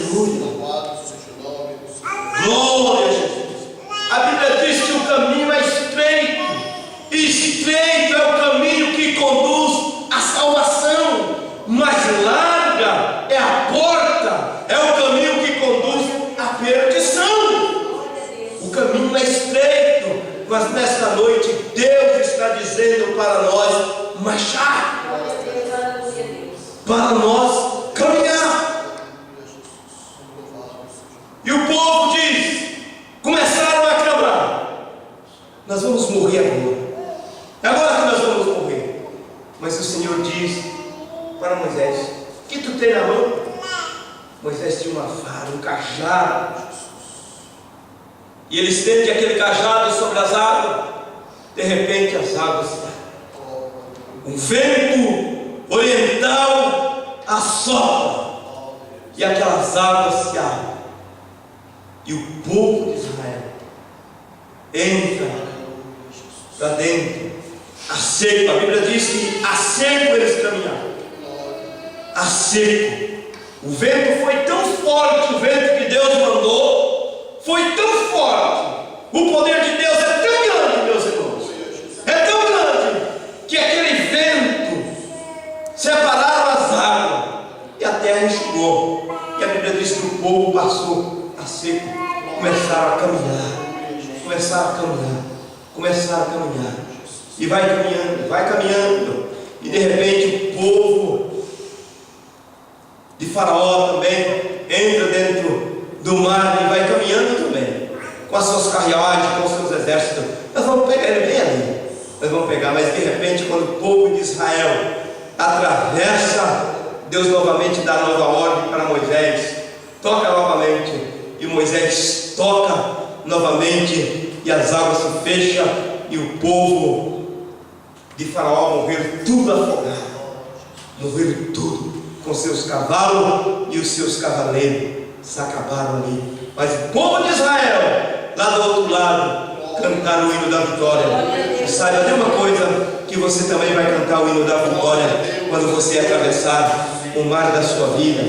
Aleluia. Glória a Jesus. A Bíblia diz que o caminho é estreito, e estreito é o caminho que conduz à salvação, mas larga é a porta, é o caminho que conduz à perdição. O caminho é estreito, mas nesta noite Deus está dizendo para nós marchar, para nós caminhar. E o povo diz, começaram a clamar: nós vamos morrer agora, é agora que nós vamos morrer. Mas o Senhor diz para Moisés: o que tu tem na mão? Moisés tinha uma vara, um cajado, e ele estende aquele cajado sobre as águas. De repente as águas, um vento oriental assopra, e aquelas águas se abrem, e o povo de Israel entra para dentro, a seco. A Bíblia diz que a seco eles caminharam, a seco. O vento foi tão forte, o vento que Deus mandou foi tão forte, o poder de Deus é tão grande, meus irmãos, é tão grande, que aquele vento separaram as águas, e a terra enxugou. E a Bíblia diz que o povo passou a seco, começaram a caminhar, começaram a caminhar, e vai caminhando, e de repente o povo de Faraó também entra dentro do mar e vai caminhando também, com as suas carruagens, com os seus exércitos. Nós vamos pegar ele bem ali, nós vamos pegar. Mas de repente, quando o povo de Israel atravessa, Deus novamente dá nova ordem para Moisés: toca novamente. E Moisés toca novamente, e as águas se fecham, e o povo de Faraó morreram tudo afogado, morreram tudo, com seus cavalos e os seus cavaleiros se acabaram ali. Mas o povo de Israel, lá do outro lado, cantaram o hino da vitória. E saiba de uma coisa, que você também vai cantar o hino da vitória quando você atravessar o mar da sua vida.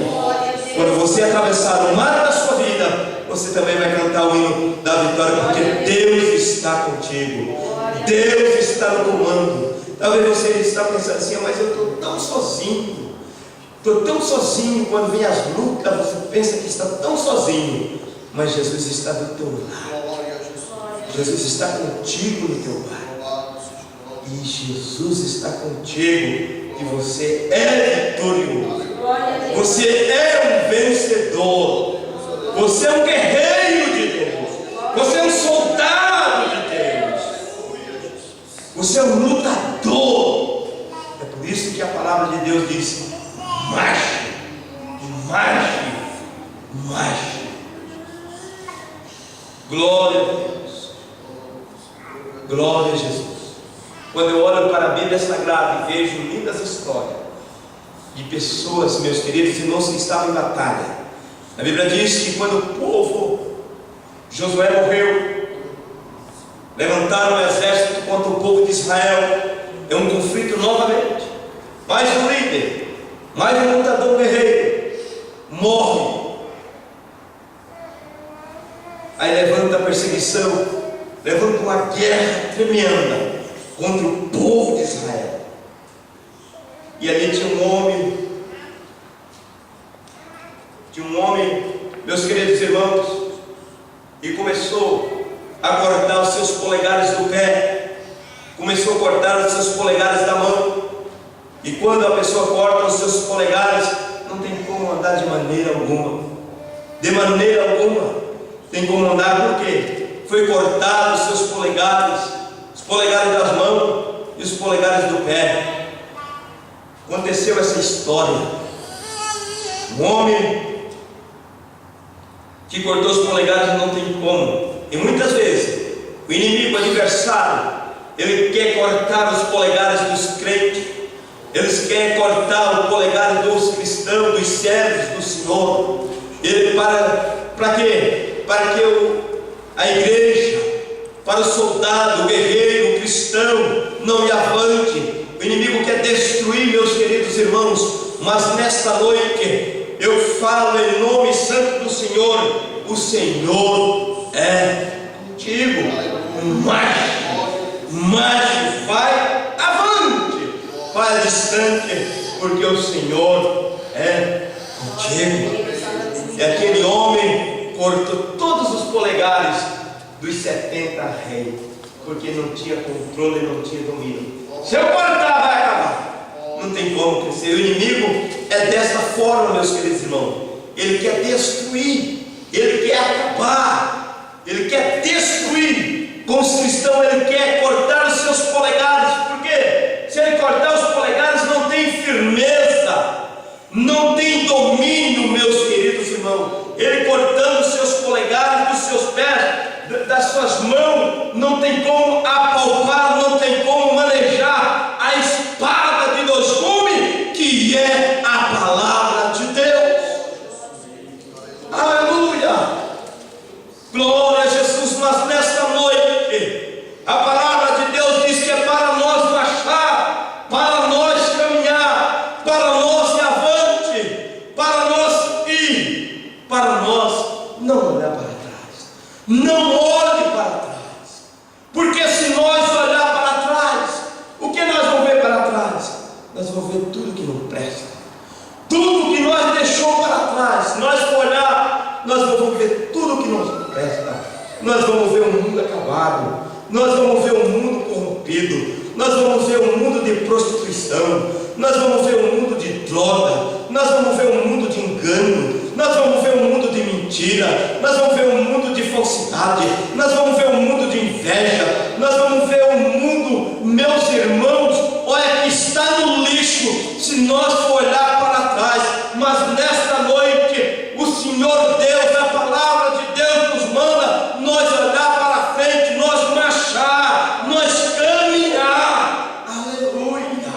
Quando você atravessar o mar da sua vida, você também vai cantar o hino da vitória, porque Deus está contigo, Deus está no comando. Talvez você está pensando assim: mas eu estou tão sozinho, quando vem as lutas, você pensa que está tão sozinho, mas Jesus está do teu lado, Jesus está contigo no teu lar, e Jesus está contigo, e você é vitorioso, você é um vencedor, você é um guerreiro de Deus, você é um soldado de Deus, você é um lutador. É por isso que a palavra de Deus diz: marche, marche, marche. Glória a Deus, glória a Jesus. Quando eu olho para a Bíblia Sagrada e vejo lindas histórias de pessoas, meus queridos irmãos, que estavam em batalha, a Bíblia diz que quando o povo, Josué morreu, levantaram um exército contra o povo de Israel. É um conflito novamente. Mais um líder, mais um lutador guerreiro morre. Aí levanta a perseguição, levanta uma guerra tremenda contra o povo de Israel. E ali tinha um homem, meus queridos irmãos, e começou a cortar os seus polegares do pé, começou a cortar os seus polegares da mão. E quando a pessoa corta os seus polegares, não tem como andar de maneira alguma, tem como andar, porque foi cortado os seus polegares, os polegares das mãos e os polegares do pé. Aconteceu essa história. Um homem que cortou os polegares não tem como. E muitas vezes o inimigo, o adversário, ele quer cortar os polegares dos crentes, eles querem cortar o polegar dos cristãos, dos servos do Senhor. Ele para quê? Para que a igreja, para o soldado, o guerreiro, o cristão não me avante. O inimigo quer destruir, meus queridos irmãos. Mas nesta noite eu falo em nome santo do Senhor: o Senhor é contigo. Marche, vai avante, vai distante, porque o Senhor é contigo. E aquele homem cortou todos os polegares dos 70 reis, porque não tinha controle, não tinha domínio. Se eu cortar, vai acabar. Não tem como crescer. O inimigo é dessa forma, meus queridos irmãos. Ele quer destruir, ele quer acabar, ele quer destruir. Com os cristãos, ele quer cortar os seus polegares. Por quê? Se ele cortar os polegares, não tem firmeza, não tem domínio, meus queridos irmãos. Ele cortando os seus polegares dos seus pés, das suas mãos, não tem como apalpar, não tem como manejar a espada de dois gumes, que é a palavra de Deus. Aleluia! Glória a Jesus. Mas nesta noite, a palavra de Deus diz que é para nós marchar, para nós caminhar, para nós ir avante, para nós ir, para nós não olhar para trás. Não olhe para trás, porque se nós olhar para trás, o que nós vamos ver para trás? Nós vamos ver tudo que não presta, tudo que nós deixou para trás. Se nós for olhar, nós vamos ver tudo que não presta. Nós vamos ver um mundo acabado, nós vamos ver um mundo corrompido, nós vamos ver um mundo de prostituição, nós vamos ver um mundo de droga, nós vamos ver um mundo de engano, nós vamos ver um mundo de mentira, nós vamos ver um mundo de falsidade, nós vamos ver um mundo de inveja, nós vamos ver um mundo, meus irmãos, olha, que está no lixo, se nós for olhar para trás. Mas nesta noite, o Senhor Deus, a palavra de Deus nos manda nós olhar para frente, nós marchar, nós caminhar. Aleluia!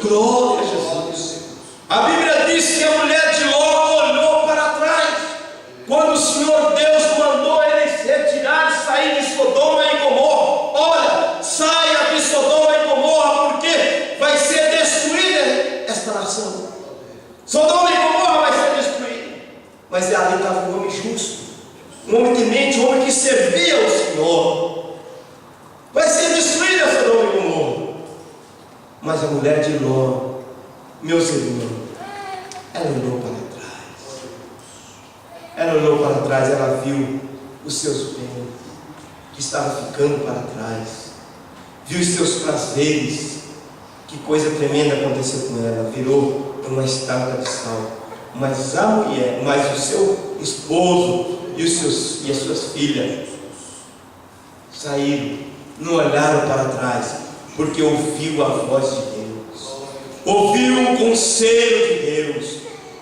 Glória a Jesus. A Bíblia diz que a mulher de Ló olhou para trás, quando o Senhor Deus mandou eles retirar e sair de Sodoma e Gomorra. Olha, saia de Sodoma e Gomorra, porque vai ser destruída esta nação. Sodoma e Gomorra vai ser destruída. Mas ali estava um homem justo, um homem temente, um homem que servia ao Senhor. Vai ser destruída Sodoma e Gomorra. Mas a mulher de Ló, meus irmãos, ela olhou para trás. Ela olhou para trás, ela viu os seus bens que estavam ficando para trás, viu os seus prazeres. Que coisa tremenda aconteceu com ela. Virou uma estátua de sal. Mas a mulher, mas o seu esposo e as suas filhas saíram, não olharam para trás, porque ouviu a voz de Deus, ouviu o conselho de Deus,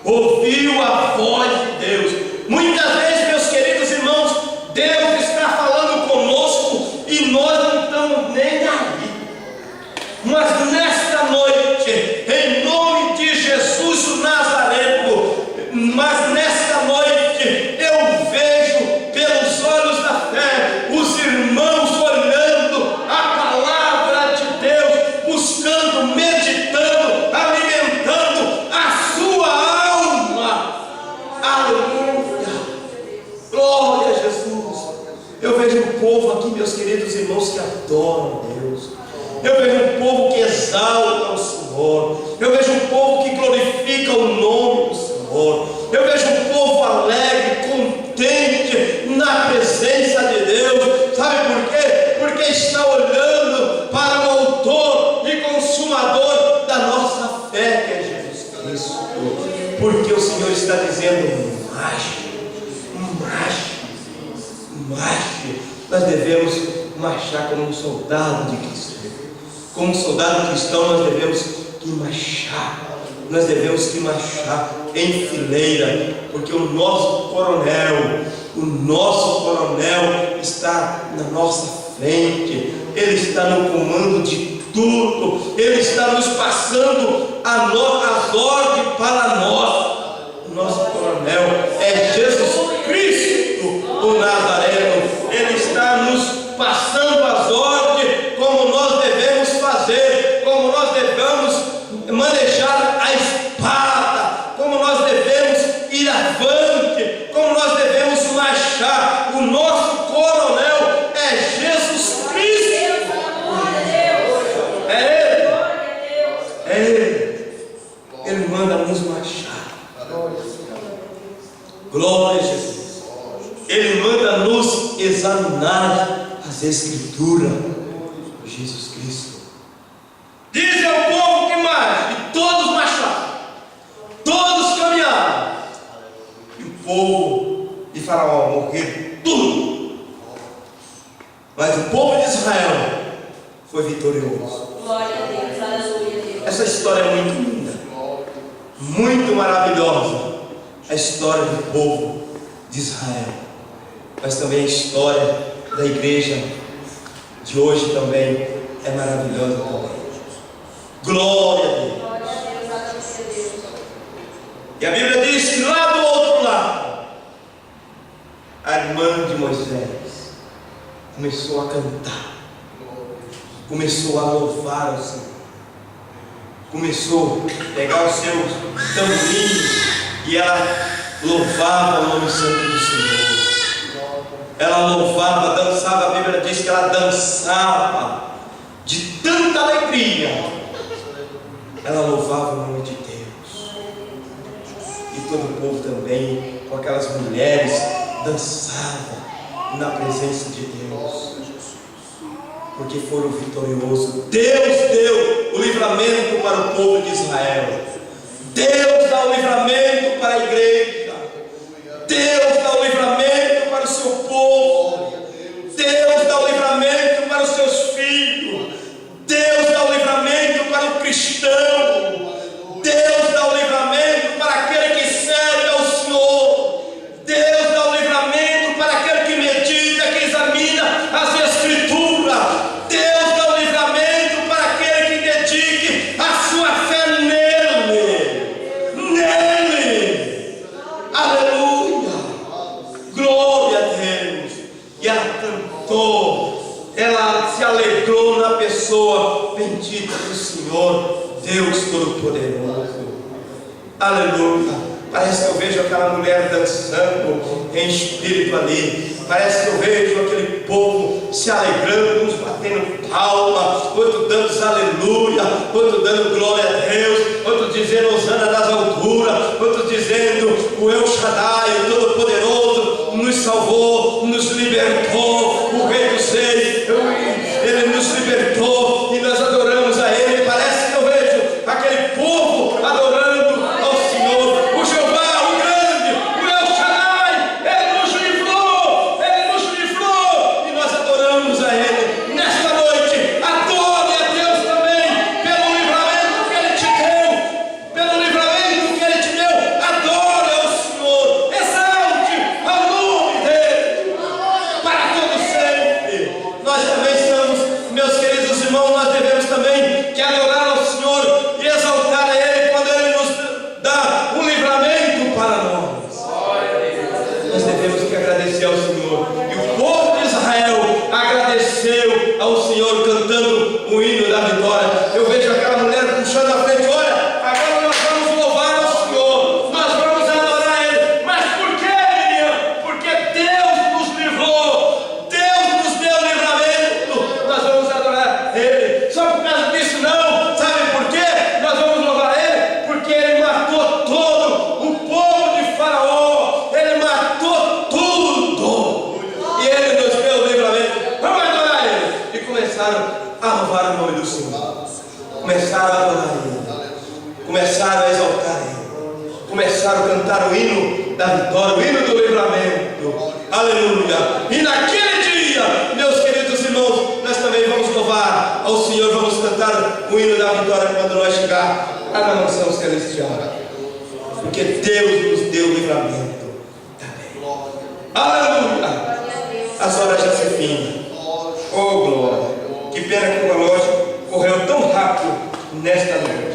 ouviu a voz de Deus. Muitas vezes, meus queridos irmãos, Deus está falando conosco e nós não estamos nem aí. Mas nesta noite, em nome de Jesus o Nazareno, mas nesta noite eu vejo pelos olhos da fé os irmãos olhando a palavra de Deus, buscando, meditando, alimentando a sua alma. Aleluia! Glória a Jesus. Eu vejo um povo aqui, meus queridos irmãos, que adoram Deus. Eu vejo um povo que exalta o Senhor. Eu vejo um povo que glorifica o nome do Senhor. Eu vejo um povo alegre, contente na presença de Deus. Sabe por quê? Porque está olhando para o autor e consumador da nossa fé, que é Jesus Cristo. Porque o Senhor está dizendo: marche, marche, marche. Nós devemos marchar como um soldado de Cristo. Como soldado cristão, nós devemos que marchar. Nós devemos que marchar em fileira, porque o nosso coronel está na nossa frente. Ele está no comando de tudo. Ele está nos passando as ordens para nós. O nosso coronel é Jesus Cristo, o Nazareno. Ele está nos passando as ordens, como nós devemos fazer, como nós devemos manejar a espada, como nós ir avante, como nós devemos marchar. O nosso coronel é Jesus Cristo. É Ele. É Ele. Ele manda nos marchar. Glória a Jesus. Ele manda nos examinar as Escrituras. Jesus Cristo. Diz ao povo que marche, e todos marcharam, todos caminharam, e o povo de Faraó morreu tudo, mas o povo de Israel foi vitorioso. Glória a Deus, aleluia, Deus. Essa história é muito linda, muito maravilhosa, a história do povo de Israel, mas também a história da igreja de hoje também é maravilhosa também. Glória a Deus. E a Bíblia diz que lá do outro lado, a irmã de Moisés começou a cantar, começou a louvar o Senhor, começou a pegar os seus tamborinhos e ela louvava o nome santo do Senhor. Ela louvava, dançava. A Bíblia diz que ela dançava de tanta alegria. Ela louvava o nome de Deus. E todo o povo também, com aquelas mulheres, dançava na presença de Deus, porque foram vitoriosos. Deus deu o livramento para o povo de Israel. Deus dá o livramento para a igreja. Deus dá o livramento para o seu povo. Deus dá o livramento para os seus filhos. Deus dá o livramento para o cristão. Deus dá o livramento para aquele que serve ao Senhor. Deus dá o livramento para aquele que medita, que examina as Escrituras. Deus dá o livramento para aquele que dedique a sua fé nele. Nele. Aleluia. Glória a Deus. E ela cantou, ela se alegrou na pessoa bendita do Senhor, Deus Todo-Poderoso. Aleluia. Parece que eu vejo aquela mulher dançando em espírito ali. Parece que eu vejo aquele povo se alegrando, uns batendo palma, outro dando aleluia, outro dando glória a Deus, outro dizendo hosana das alturas, outro dizendo o El Shaddai, o Todo-Poderoso, nos salvou, nos libertou, o Rei dos Reis, Ele nos libertou e nós adoramos a Ele. Parece que eu vejo aquele povo adorando ao Senhor, o Jeová, o grande, o El Shaddai. Ele nos livrou e nós adoramos a Ele. Nesta noite, adore a Deus também pelo livramento que Ele te deu, pelo livramento que Ele te deu. Adore ao Senhor, exalte ao nome dEle para todo sempre. Nós também estamos, meus queridos irmãos, nós devemos também que adorar ao Senhor e exaltar a Ele quando Ele nos dá um livramento para nós. Nós devemos que agradecer ao Senhor. E o povo de Israel agradeceu ao Senhor cantando o hino da vitória. Eu vejo aquela mulher puxando a frente. Olha, agora nós vamos louvar ao Senhor, nós vamos adorar Ele. Mas por quê, Miriam? Porque Deus nos livrou, Deus nos deu o livramento. Nós vamos adorar Ele. Só por causa disso não. Sabe por quê? Nós vamos louvar Ele porque Ele matou todo o povo de Faraó. Ele matou tudo e Ele nos deu o livramento. Vamos adorar Ele. E começaram a louvar o nome do Senhor, começaram a adorar Ele, começaram a exaltar Ele, começaram a cantar o hino da vitória, o hino do livramento. Aleluia. E naquele dia, meus queridos irmãos, nós também vamos louvar ao Senhor, vamos cantar o hino da vitória quando nós chegar à mansão celestial, porque Deus nos deu o livramento também. Aleluia. As horas já se findam. Oh glória. Que pena que o relógio correu tão rápido nesta noite.